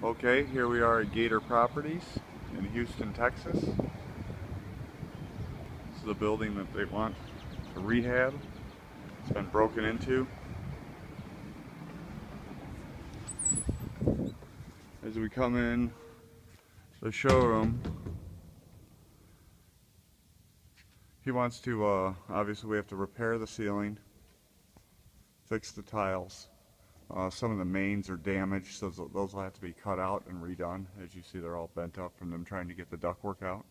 Okay, here we are at Gator Properties in Houston, Texas. This is the building that they want to rehab. It's been broken into. As we come in the showroom, he wants to, obviously we have to repair the ceiling, fix the tiles. Some of the mains are damaged, so those will have to be cut out and redone. As you see, they're all bent up from them trying to get the ductwork out.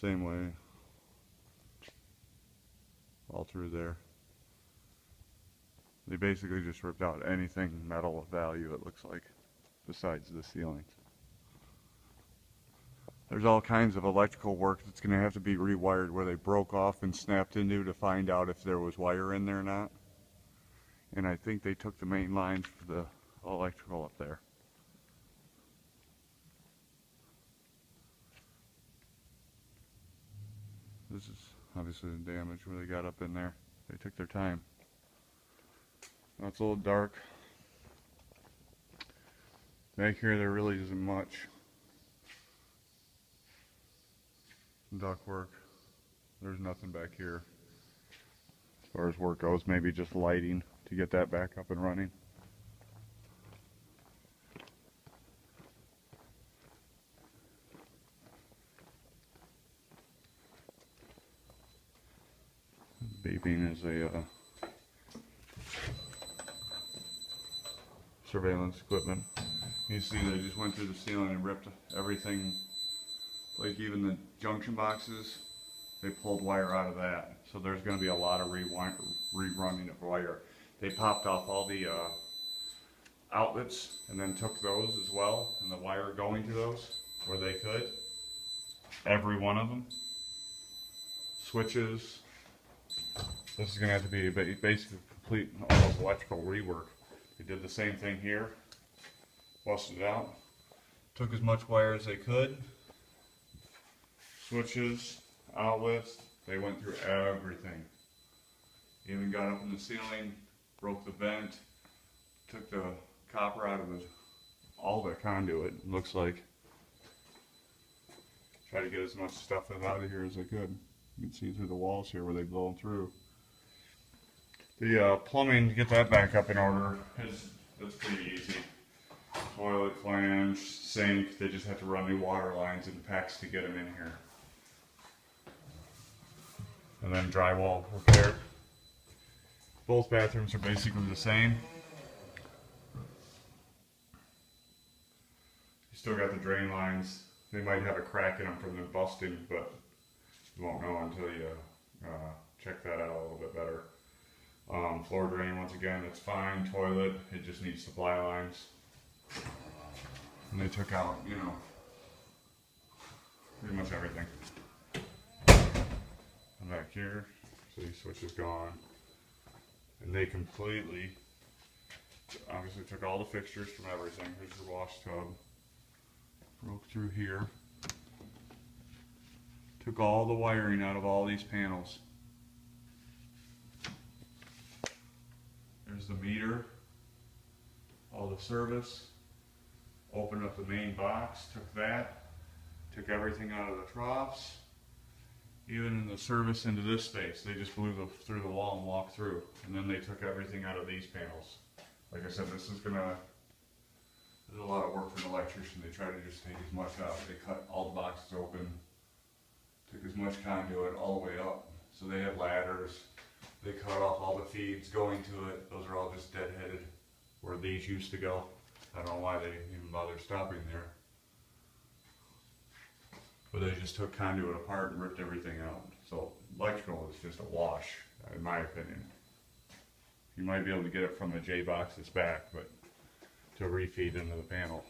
Same way, all through there. They basically just ripped out anything metal of value, it looks like, besides the ceilings. There's all kinds of electrical work that's going to have to be rewired where they broke off and snapped into to find out if there was wire in there or not. And I think they took the main lines for the electrical up there. This is obviously the damage where they got up in there. They took their time. Now it's a little dark. Back here there really isn't much. Ductwork. There's nothing back here. As far as work goes, maybe just lighting to get that back up and running. Beeping is a surveillance equipment. You see they just went through the ceiling and ripped everything, like even the junction boxes, they pulled wire out of that. So there's going to be a lot of rerunning of wire. They popped off all the outlets and then took those as well, and the wire going to those where they could. Every one of them. Switches. This is going to have to be basically complete almost electrical rework. They did the same thing here. Busted it out. Took as much wire as they could. Switches, outlets, they went through everything. Even got up in the ceiling, broke the vent, took the copper out of all the conduit, looks like. Try to get as much stuff out of here as I could. You can see through the walls here where they blow them through. The plumbing, to get that back up in order, that's pretty easy. Toilet, flange, sink, they just have to run new water lines and packs to get them in here. And then drywall repair. Both bathrooms are basically the same. You still got the drain lines. They might have a crack in them from the busting, but you won't know until you check that out a little bit better. Floor drain, once again, it's fine. Toilet, it just needs supply lines. And they took out, you know, pretty much everything. And back here, see, switch is gone. And they completely, obviously took all the fixtures from everything. Here's the wash tub. Broke through here. Took all the wiring out of all these panels. There's the meter, all the service. Opened up the main box, took that, took everything out of the troughs. Even in the service into this space, they just blew through the wall and walked through. And then they took everything out of these panels. Like I said, there's a lot of work for an electrician. They try to just take as much out. They cut all the boxes open, took as much conduit all the way up. So they had ladders. They cut off all the feeds going to it. Those are all just deadheaded where these used to go. I don't know why they even bothered stopping there. But they just took conduit apart and ripped everything out. So electrical is just a wash, in my opinion. You might be able to get it from the J boxes back, but to refeed into the panel.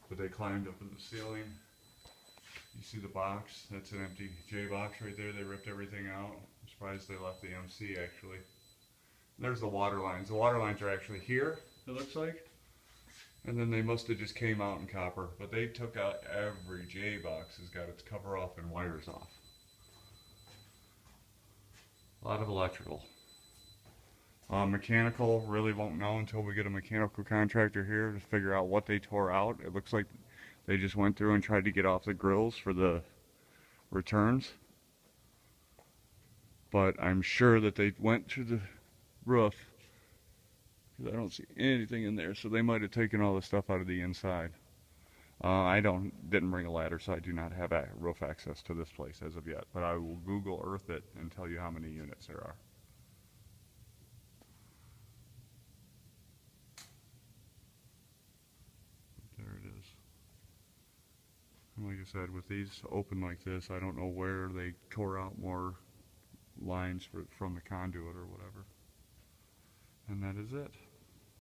But they climbed up in the ceiling. You see the box? That's an empty J box right there. They ripped everything out. I'm surprised they left the MC actually. There's the water lines. The water lines are actually here, it looks like. And then they must have just came out in copper. But they took out every J box, has got its cover off and wires off. A lot of electrical. Mechanical, really won't know until we get a mechanical contractor here to figure out what they tore out. It looks like they just went through and tried to get off the grills for the returns. But I'm sure that they went to the roof, because I don't see anything in there, so they might have taken all the stuff out of the inside. I didn't bring a ladder, so I do not have roof access to this place as of yet. But I will Google Earth it and tell you how many units there are. There it is. And like I said, with these open like this, I don't know where they tore out more lines from the conduit or whatever. And that is it.